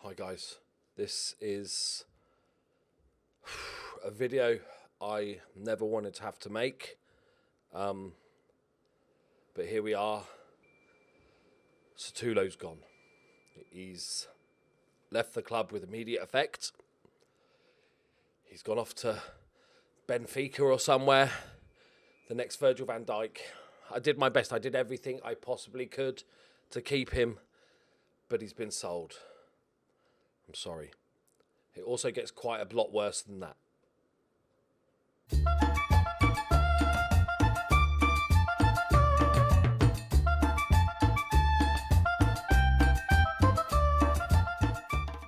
Hi guys, this is a video I never wanted to have to make, but here we are. Satulo's gone. He's left the club with immediate effect. He's gone off to Benfica or somewhere, the next Virgil van Dijk. I did my best, I did everything I possibly could to keep him, but he's been sold. I'm sorry. It also gets quite a lot worse than that.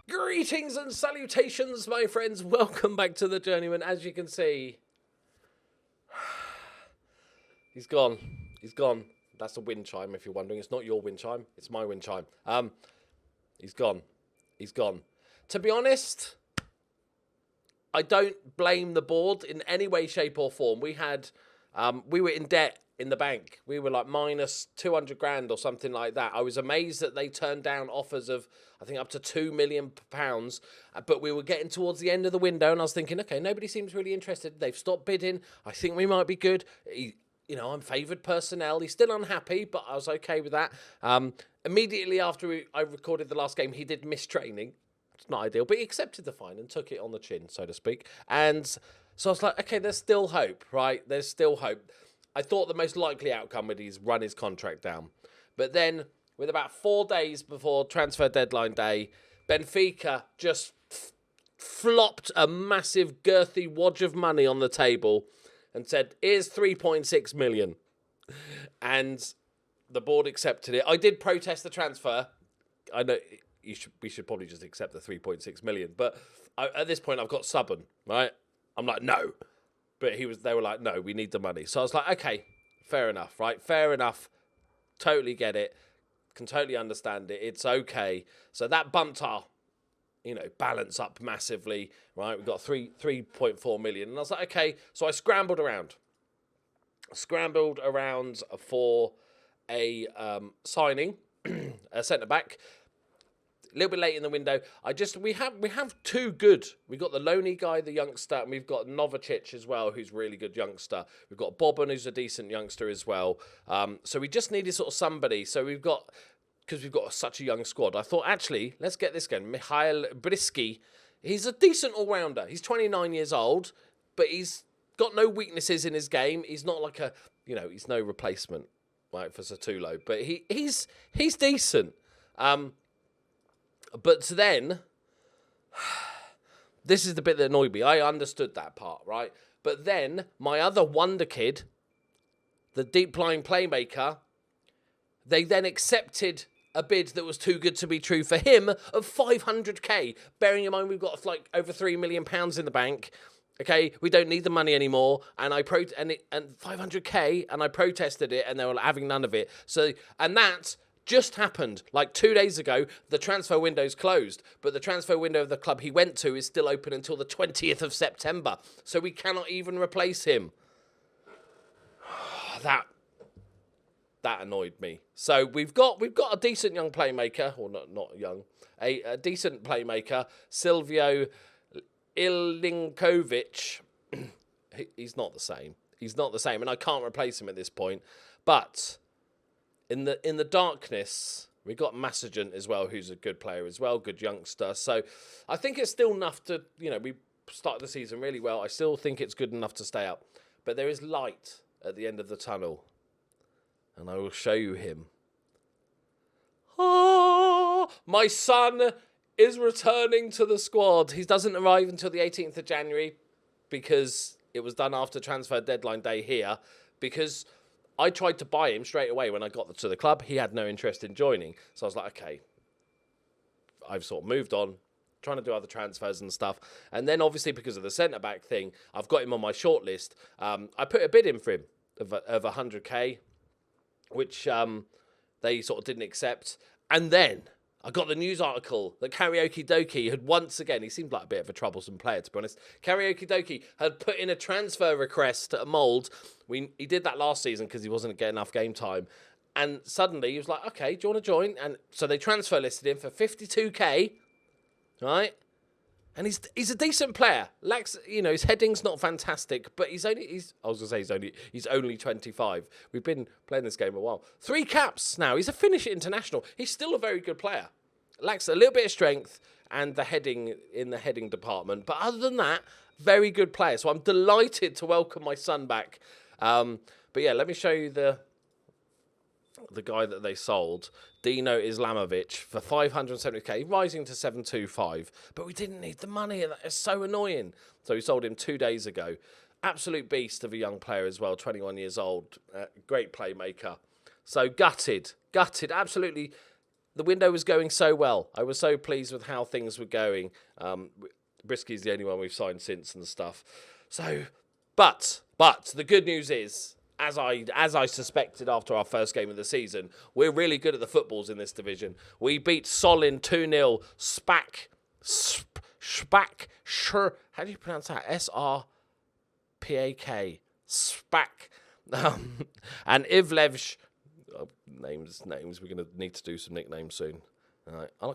Greetings and salutations, my friends. Welcome back to the Journeyman. As you can see, he's gone. He's gone. That's a wind chime, if you're wondering. It's not your wind chime. It's my wind chime. He's gone. He's gone. To be honest, I don't blame the board in any way, shape or form. We were in debt in the bank. We were like minus 200 grand or something like that. I was amazed that they turned down offers of, I think, up to £2 million. But we were getting towards the end of the window and I was thinking, okay, nobody seems really interested. They've stopped bidding. I think we might be good. I'm favoured personnel. He's still unhappy, but I was okay with that. Immediately after I recorded the last game, he did miss training. It's not ideal, but he accepted the fine and took it on the chin, so to speak. And so I was like, okay, there's still hope, right? There's still hope. I thought the most likely outcome would be run his contract down. But then, with about 4 days before transfer deadline day, Benfica just flopped a massive, girthy wad of money on the table and said, here's 3.6 million. And the board accepted it. I did protest the transfer. I know we should probably just accept the 3.6 million. But at this point, I've got stubborn, right? I'm like, no. But they were like, no, we need the money. So I was like, okay, fair enough, right? Fair enough. Totally get it. Can totally understand it. It's okay. So that bumped our balance up massively, right? We've got 3.4 million. And I was like, okay. So I scrambled around for a signing, a centre-back. A little bit late in the window. We have two good. We've got the Loney guy, the youngster, and we've got Novicic as well, who's a really good youngster. We've got Boban, who's a decent youngster as well. So we just needed sort of somebody. So because we've got such a young squad, I thought, actually, let's get this guy, Mihail Brisky. He's a decent all-rounder. He's 29 years old, but he's got no weaknesses in his game. He's not like he's no replacement, right, for Satulo. But he's decent. But then, this is the bit that annoyed me. I understood that part, right? But then, my other wonder kid, the deep-lying playmaker, they then accepted a bid that was too good to be true for him of 500k. Bearing in mind we've got like over £3 million in the bank. Okay, we don't need the money anymore. And and 500k, and I protested it, and they were having none of it. So, and that just happened like 2 days ago. The transfer window's closed, but the transfer window of the club he went to is still open until the 20th of September. So we cannot even replace him. That annoyed me. So we've got a decent young playmaker, or not young, a decent playmaker, Silvio Ilinkovic. He's not the same. He's not the same, and I can't replace him at this point. But in the darkness, we got Massagen as well, who's a good player as well, good youngster. So I think it's still enough to, we started the season really well. I still think it's good enough to stay up. But there is light at the end of the tunnel. And I will show you him. Oh, my son is returning to the squad. He doesn't arrive until the 18th of January because it was done after transfer deadline day here. Because I tried to buy him straight away when I got to the club. He had no interest in joining. So I was like, okay, I've sort of moved on, trying to do other transfers and stuff. And then obviously because of the centre-back thing, I've got him on my shortlist. I put a bid in for him of 100k. Which they sort of didn't accept. And then I got the news article that Loki Doki had once again, he seemed like a bit of a troublesome player, to be honest. Loki Doki had put in a transfer request at Mould. He did that last season because he wasn't getting enough game time. And suddenly he was like, okay, do you want to join? And so they transfer listed him for 52k. right? And he's a decent player. Lacks, you know, his heading's not fantastic, but he's only 25. We've been playing this game a while. 3 caps now. He's a Finnish international. He's still a very good player. Lacks a little bit of strength and the heading in the heading department, but other than that, very good player. So I'm delighted to welcome my son back. But yeah, let me show you the guy that they sold, Dino Islamovic, for 570k, rising to 725. But we didn't need the money, and that is so annoying. So we sold him 2 days ago. Absolute beast of a young player as well, 21 years old. Great playmaker. So gutted, absolutely. The window was going so well. I was so pleased with how things were going. Brisky's the only one we've signed since and stuff. So, but the good news is, as I suspected after our first game of the season, we're really good at the footballs in this division. We beat Solin 2-0. How do you pronounce that? SRPAK. Spak. And Ivlevsh. Oh, names. We're going to need to do some nicknames soon. All right. I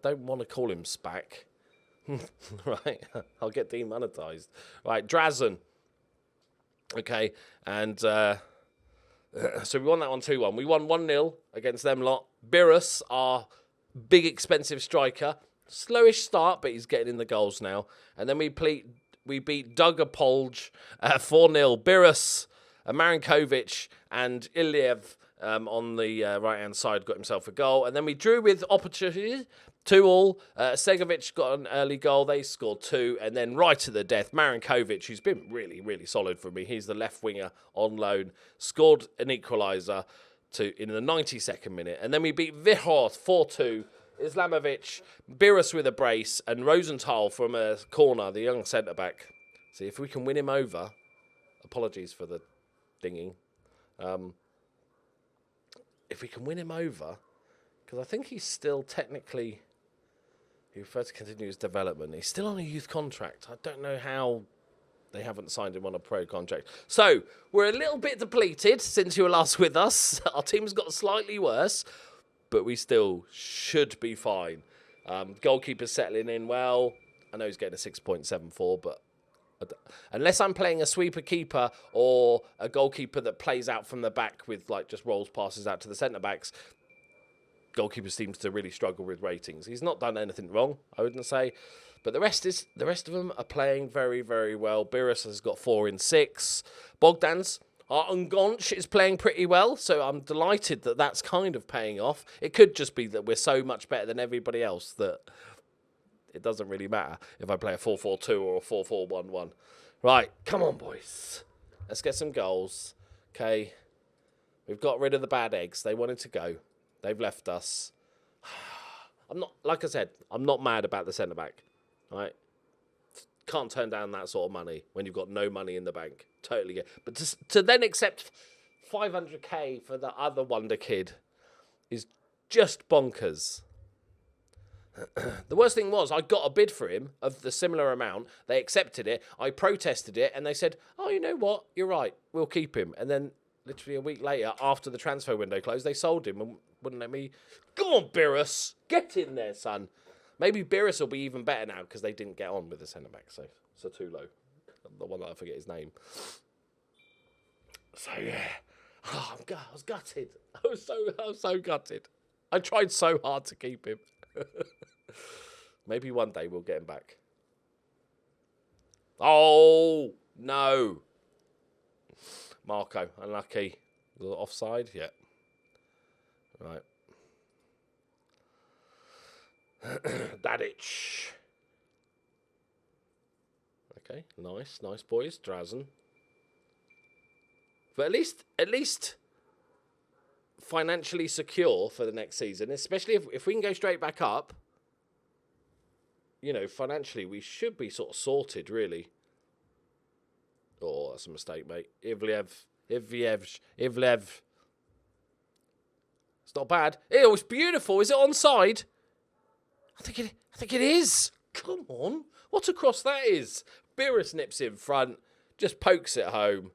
don't want to call him Spak. Right. I'll get demonetized. Right. Drazen. Okay, and so we won that one 2-1. We won 1-0 against them lot. Belarus, our big expensive striker, slowish start, but he's getting in the goals now. And then we beat Dugapolj 4-0. Belarus, Marinkovic, and Iliev on the right-hand side got himself a goal. And then we drew with opportunity. 2-2. Segovic got an early goal. They scored 2. And then right at the death, Marinkovic, who's been really, really solid for me. He's the left winger on loan. Scored an equaliser in the 92nd minute. And then we beat Vihorth 4-2. Islamovic, Belarus with a brace, and Rosenthal from a corner, the young centre-back. See, if we can win him over... Apologies for the dinging. If we can win him over... Because I think he's still technically... He prefers to continue his development. He's still on a youth contract. I don't know how they haven't signed him on a pro contract. So, we're a little bit depleted since you were last with us. Our team's got slightly worse, but we still should be fine. Goalkeeper's settling in well. I know he's getting a 6.74, but unless I'm playing a sweeper keeper or a goalkeeper that plays out from the back with like just rolls passes out to the centre-backs, goalkeeper seems to really struggle with ratings. He's not done anything wrong, I wouldn't say. But the rest of them are playing very, very well. Belarus has got 4 in 6. Bogdan's, our Ungonch is playing pretty well, so I'm delighted that that's kind of paying off. It could just be that we're so much better than everybody else that it doesn't really matter if I play a 4-4-2 or a 4-4-1-1. Right, come on, boys. Let's get some goals. Okay. We've got rid of the bad eggs. They wanted to go. They've left us. I'm not, like I said, I'm not mad about the centre-back. Right? Can't turn down that sort of money when you've got no money in the bank. Totally get. But to then accept 500k for the other wonder kid is just bonkers. The worst thing was I got a bid for him of the similar amount. They accepted it. I protested it, and they said, "Oh, you know what? You're right. We'll keep him." And then, literally a week later, after the transfer window closed, they sold him and wouldn't let me. Go on, Belarus, get in there, son. Maybe Belarus will be even better now because they didn't get on with the centre back. So too low. The one that I forget his name. So yeah, I was gutted. I was so gutted. I tried so hard to keep him. Maybe one day we'll get him back. Oh, no. Marco, unlucky. A little offside, yeah. Right. Dadic. Okay, nice boys. Drazen. But at least financially secure for the next season, especially if we can go straight back up. You know, financially, we should be sort of sorted, really. Oh, that's a mistake, mate. Ivlev. It's not bad. It was beautiful. Is it onside? I think it is. Come on. What a cross that is. Belarus nips in front. Just pokes it home.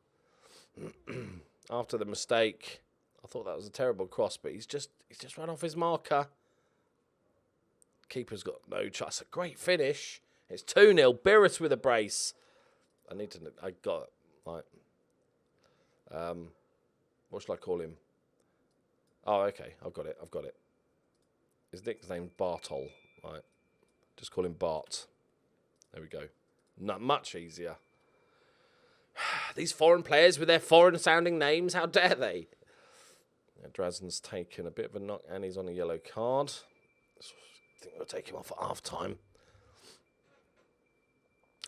After the mistake. I thought that was a terrible cross, but he's just run off his marker. Keeper's got no chance. A great finish. It's 2-0. Belarus with a brace. I got it. Right. What should I call him? Oh, okay. I've got it. His nickname's Bartol. Right. Just call him Bart. There we go. Not much easier. These foreign players with their foreign-sounding names, how dare they? Yeah, Drazen's taken a bit of a knock, and he's on a yellow card. I think we'll take him off at half-time.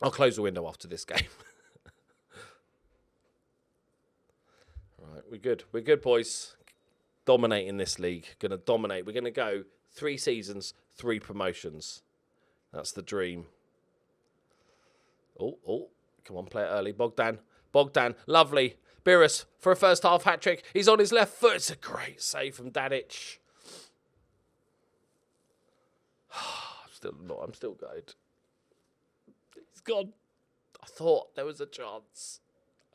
I'll close the window after this game. Right, we're good. We're good, boys. Dominating this league. Going to dominate. We're going to go 3 seasons, 3 promotions. That's the dream. Oh, come on, play it early. Bogdan, lovely. Belarus for a first half hat-trick. He's on his left foot. It's a great save from Dadic. I'm still good. He's gone. I thought there was a chance.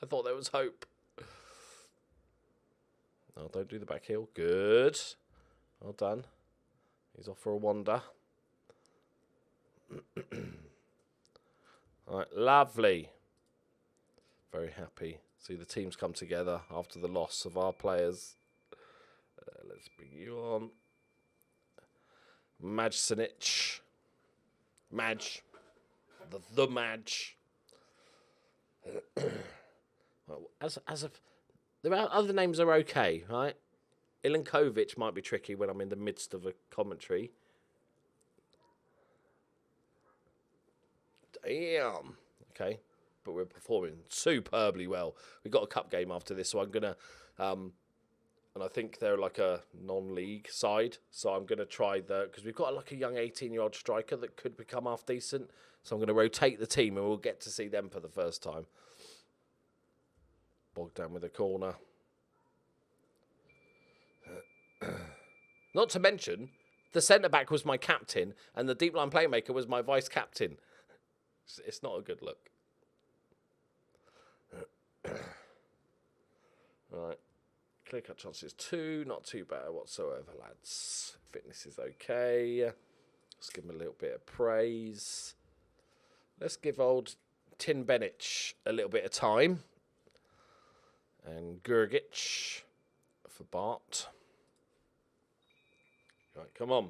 I thought there was hope. No, don't do the back heel. Good. Well done. He's off for a wander. All right, lovely. Very happy. See the teams come together after the loss of our players. Let's bring you on. Majsanic. Madge. The Madge. Well, as of the other names are okay, right? Ilinkovic might be tricky when I'm in the midst of a commentary. Damn. Okay. But we're performing superbly well. We've got a cup game after this, so I'm going to... and I think they're like a non-league side, so I'm going to try because we've got like a young 18-year-old striker that could become half decent, so I'm going to rotate the team and we'll get to see them for the first time. Bogdan with a corner. Not to mention, the centre-back was my captain and the deep-line playmaker was my vice-captain. It's not a good look. Right. Clear-cut chances 2. Not too bad whatsoever, lads. Fitness is okay. Let's give him a little bit of praise. Let's give old Tin Benic a little bit of time. And Gurgic for Bart. Right, come on.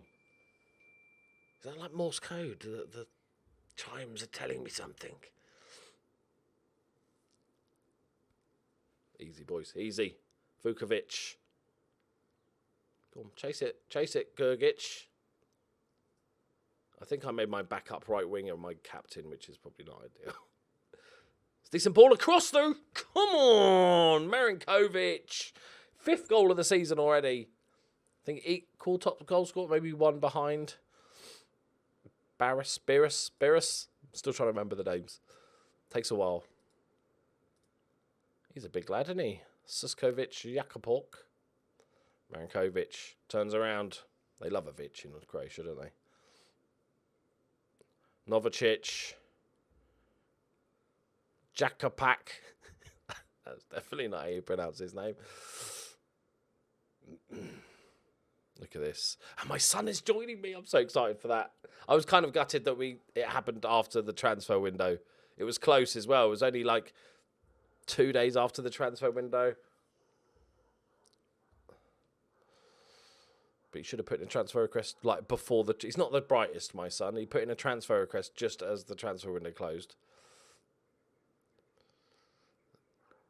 Is that like Morse code? The chimes are telling me something. Easy, boys. Easy. Vukovic. Go on, chase it, Gurgic. I think I made my backup right winger my captain, which is probably not ideal. It's a decent ball across, though. Come on, Marinkovic. 5th goal of the season already. I think equal top goal scorer, maybe 1 behind. Belarus. Still trying to remember the names. Takes a while. He's a big lad, isn't he? Suskovic, Jakopok. Marinkovic turns around. They love a Vic in Croatia, don't they? Novicic. Jakopak. That's definitely not how you pronounce his name. Look at this. And my son is joining me. I'm so excited for that. I was kind of gutted that it happened after the transfer window. It was close as well. It was only like 2 days after the transfer window. But he should have put in a transfer request like before he's not the brightest, my son. He put in a transfer request just as the transfer window closed.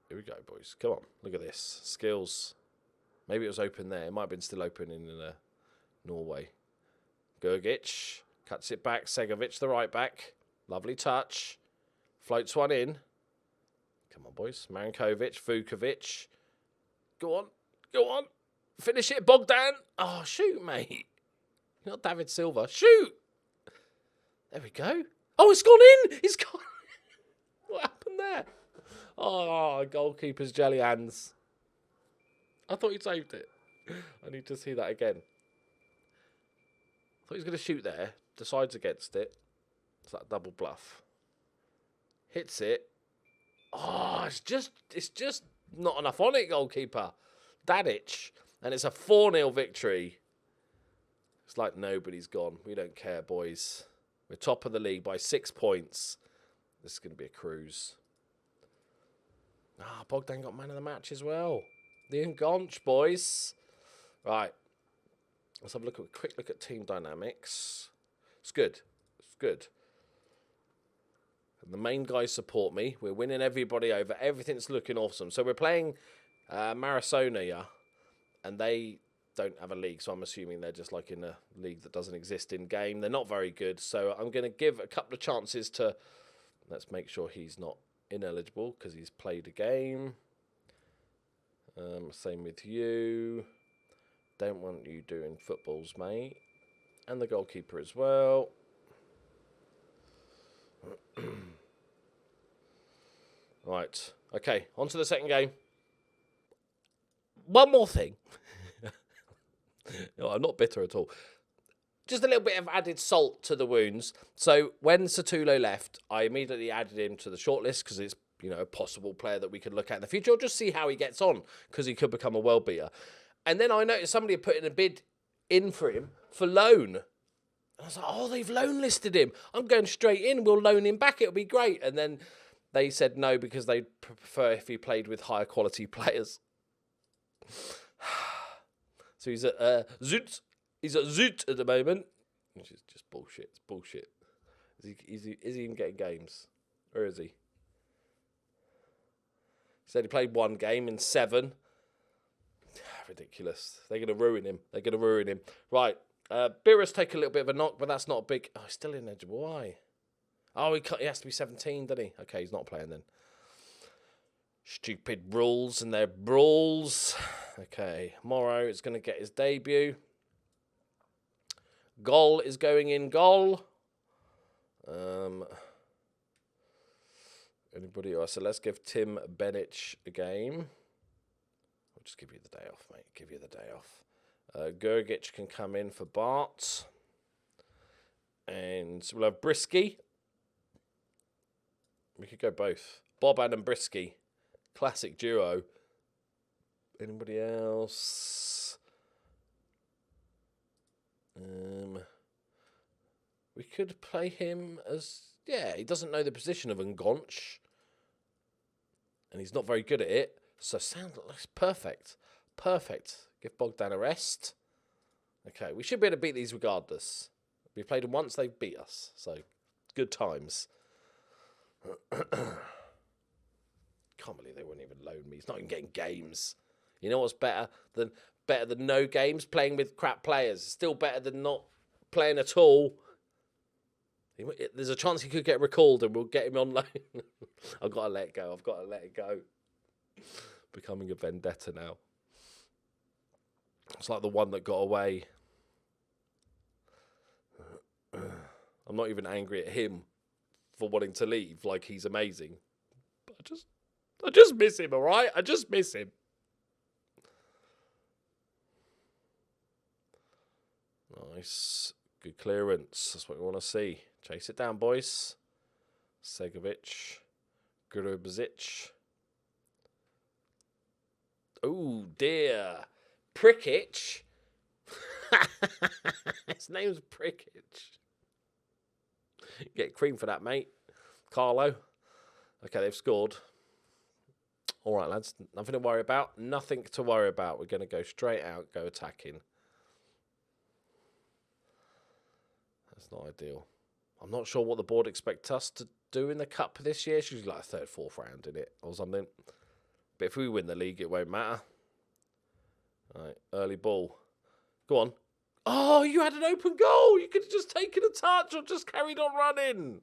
Here we go, boys. Come on. Look at this. Skills. Maybe it was open there. It might have been still open in Norway. Gurgic cuts it back. Segovic, the right back. Lovely touch. Floats one in. Come on, boys. Marinkovic, Vukovic. Go on. Go on. Finish it, Bogdan. Oh, shoot, mate. You're not David Silva. Shoot. There we go. Oh, it's gone in. It's gone. What happened there? Oh, goalkeeper's jelly hands. I thought he saved it. I need to see that again. I thought he was going to shoot there. Decides against it. It's that double bluff. Hits it. Oh, it's just not enough on it, goalkeeper. Dadic. And it's a 4-0 victory. It's like nobody's gone. We don't care, boys. We're top of the league by 6 points. This is going to be a cruise. Bogdan got man of the match as well. The Ungonch, boys. Right. Let's have a quick look at team dynamics. It's good. It's good. And the main guys support me. We're winning everybody over. Everything's looking awesome. So we're playing Marasonia, and they don't have a league, so I'm assuming they're just like in a league that doesn't exist in game. They're not very good, so I'm going to give a couple of chances to... Let's make sure he's not ineligible because he's played a game. Same with you. Don't want you doing footballs, mate. And the goalkeeper as well. Right. Okay, on to the second game. One more thing. No, I'm not bitter at all. Just a little bit of added salt to the wounds. So when Satulo left, I immediately added him to the shortlist because it's, you know, a possible player that we could look at in the future, or just see how he gets on because he could become a world beater. And then I noticed somebody had put in a bid in for him for loan. And I was like, oh, they've loan listed him. I'm going straight in. We'll loan him back. It'll be great. And then they said no because they'd prefer if he played with higher quality players. So he's at Zoot. He's at Zoot at the moment, which is just bullshit. It's bullshit. Is he even getting games? Where is he? He said he played 1 game in 7. Ridiculous. They're going to ruin him. They're going to ruin him. Right. Beerus take a little bit of a knock, but that's not a big... Oh, he's still ineligible. Why? Oh, he has to be 17, doesn't he? Okay, he's not playing then. Stupid rules and their brawls. Okay, Morrow is going to get his debut. Goal is going in goal. Anybody else? So let's give Tim Benic a game. I'll just give you the day off, mate. Give you the day off. Gergic can come in for Bart. And we'll have Brisky. We could go both. Boban and Brisky. Classic duo. Anybody else? We could play him as... Yeah, he doesn't know the position of Ngonch. And he's not very good at it. So sounds like perfect. Perfect. Give Bogdan a rest. Okay, we should be able to beat these regardless. We played them once, they've beat us. So, good times. Can't believe they wouldn't even loan me. He's not even getting games. You know what's better than no games? Playing with crap players. Still better than not playing at all. There's a chance he could get recalled and we'll get him on loan. I've got to let it go. I've got to let it go. Becoming a vendetta now. It's like the one that got away. I'm not even angry at him for wanting to leave. Like, he's amazing. But I just miss him, all right? I just miss him. Nice. Good clearance. That's what we want to see. Chase it down, boys. Segovic. Grubizic. Oh, dear. Prikic. His name's Prikic. Get cream for that, mate. Carlo. Okay, they've scored. All right, lads. Nothing to worry about. Nothing to worry about. We're going to go straight out, go attacking. That's not ideal. I'm not sure what the board expects us to do in the cup this year. It's usually like a third, fourth round in it or something. But if we win the league, it won't matter. All right, early ball. Go on. Oh, you had an open goal. You could have just taken a touch or just carried on running.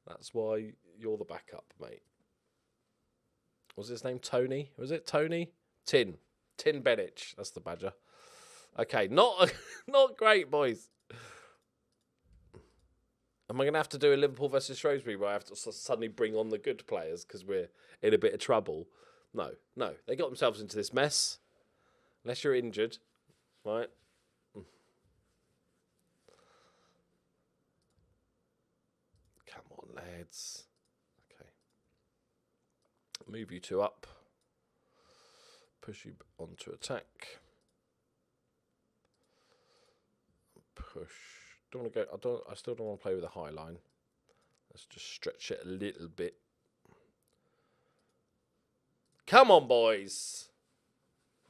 That's why you're the backup, mate. Was his name Tony? Was it Tony? Tin Benic. That's the badger. Okay, not great, boys. Am I going to have to do a Liverpool versus Shrewsbury where I have to suddenly bring on the good players because we're in a bit of trouble? No. They got themselves into this mess. Unless you're injured, right? Come on, lads. Okay. Move you two up. Push you onto attack. push. Don't want to go. I still don't want to play with a high line. Let's just stretch it a little bit. Come on, boys.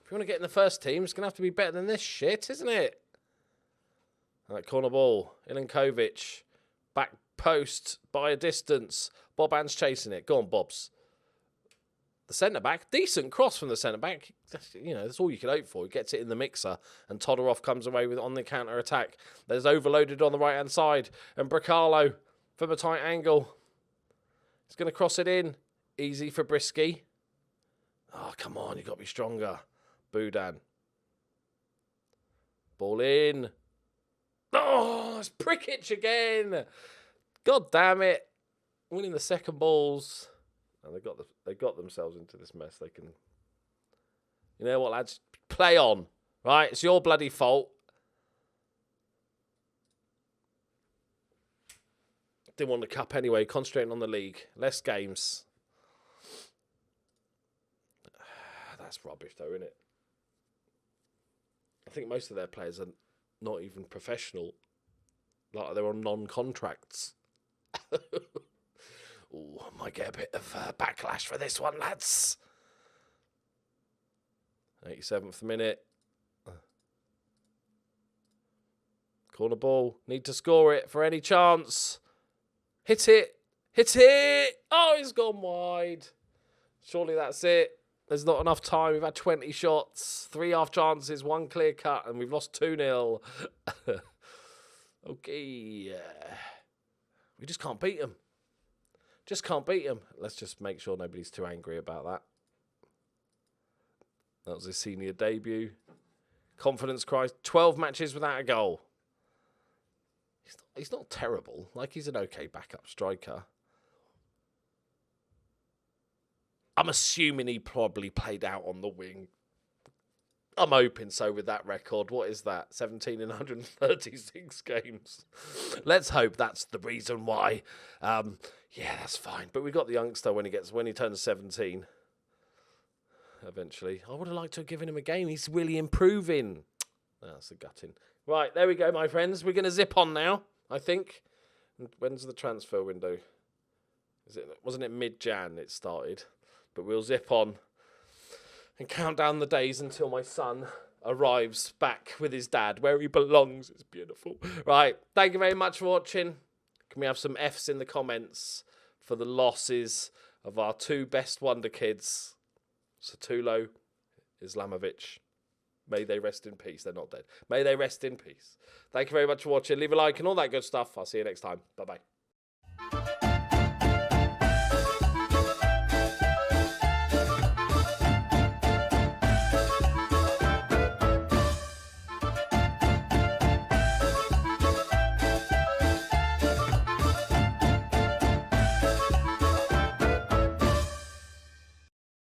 If you want to get in the first team, it's going to have to be better than this shit, isn't it? Right, corner ball. Ilinkovic. Back post by a distance. Boban's chasing it. Go on, Bobs. The centre-back. Decent cross from the centre-back. You know, that's all you can hope for. He gets it in the mixer. And Todorov comes away with it on the counter-attack. There's overloaded on the right-hand side. And Bracalo from a tight angle. He's going to cross it in. Easy for Brisky. Oh, come on. You've got to be stronger. Budan. Ball in. Oh, it's Prikic again. God damn it. Winning the second balls. And they got themselves into this mess. They can... You know what, lads? Play on. Right? It's your bloody fault. Didn't want the cup anyway. Concentrating on the league. Less games. That's rubbish though, isn't it? I think most of their players are not even professional. Like they're on non-contracts. Ooh, I might get a bit of backlash for this one, lads. 87th minute. Corner ball. Need to score it for any chance. Hit it. Hit it. Oh, he's gone wide. Surely that's it. There's not enough time. We've had 20 shots, 3 half chances, 1 clear cut, and we've lost 2-0. Okay. We just can't beat them. Just can't beat them. Let's just make sure nobody's too angry about that. That was his senior debut. Confidence cries. 12 matches without a goal. He's not terrible. Like, he's an okay backup striker. I'm assuming he probably played out on the wing. I'm hoping so with that record. What is that? 17 in 136 games. Let's hope that's the reason why. Yeah, that's fine. But we got the youngster when he turns 17. Eventually. I would have liked to have given him a game. He's really improving. Oh, that's a gutting. Right, there we go, my friends. We're going to zip on now, I think. When's the transfer window? Wasn't it mid-Jan it started? But we'll zip on and count down the days until my son arrives back with his dad where he belongs. It's beautiful. Right. Thank you very much for watching. Can we have some Fs in the comments for the losses of our 2 best wonder kids, Satulo, Islamovic. May they rest in peace. They're not dead. May they rest in peace. Thank you very much for watching. Leave a like and all that good stuff. I'll see you next time. Bye-bye.